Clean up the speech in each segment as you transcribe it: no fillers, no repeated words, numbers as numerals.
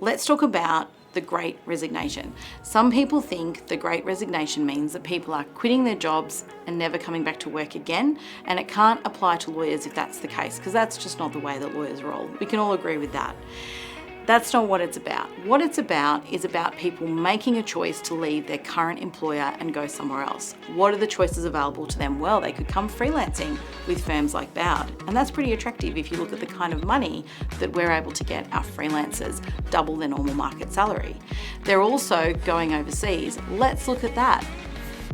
Let's talk about the Great Resignation. Some people think the Great Resignation means that people are quitting their jobs and never coming back to work again, and it can't apply to lawyers if that's the case, because that's just not the way that lawyers roll. We can all agree with that. That's not what it's about. What it's about is about people making a choice to leave their current employer and go somewhere else. What are the choices available to them? Well, they could come freelancing with firms like Bowd, and that's pretty attractive if you look at the kind of money that we're able to get our freelancers, double their normal market salary. They're also going overseas. Let's look at that.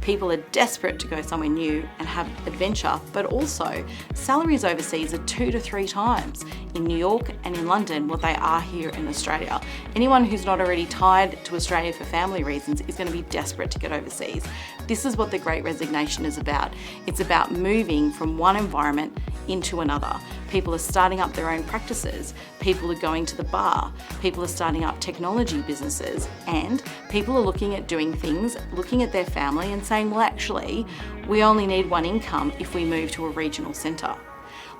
People are desperate to go somewhere new and have adventure, but also salaries overseas are 2 to 3 times in New York and in London what they are here in Australia. Anyone who's not already tied to Australia for family reasons is going to be desperate to get overseas. This is what the Great Resignation is about. It's about moving from one environment into another. People are starting up their own practices, people are going to the bar, people are starting up technology businesses, and people are looking at doing things, looking at their family and saying, well, actually, we only need one income if we move to a regional centre.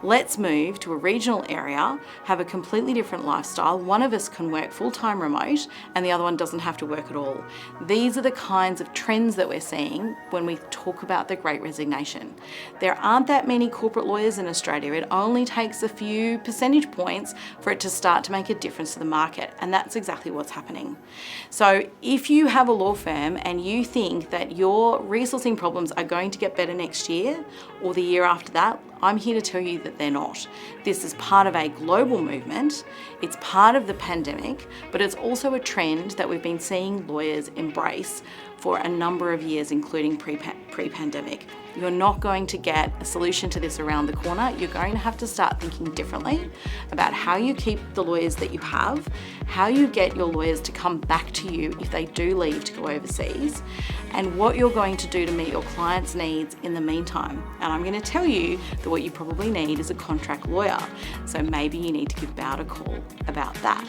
Let's move to a regional area, have a completely different lifestyle. One of us can work full-time remote and the other one doesn't have to work at all. These are the kinds of trends that we're seeing when we talk about the Great Resignation. There aren't that many corporate lawyers in Australia. It only takes a few percentage points for it to start to make a difference to the market, and that's exactly what's happening. So if you have a law firm and you think that your resourcing problems are going to get better next year or the year after that, I'm here to tell you that they're not. This is part of a global movement. It's part of the pandemic, but it's also a trend that we've been seeing lawyers embrace for a number of years, including pre-pandemic. You're not going to get a solution to this around the corner. You're going to have to start thinking differently about how you keep the lawyers that you have, how you get your lawyers to come back to you if they do leave to go overseas, and what you're going to do to meet your clients' needs in the meantime. And I'm going to tell you that what you probably need is a contract lawyer. So maybe you need to give Bowd a call about that.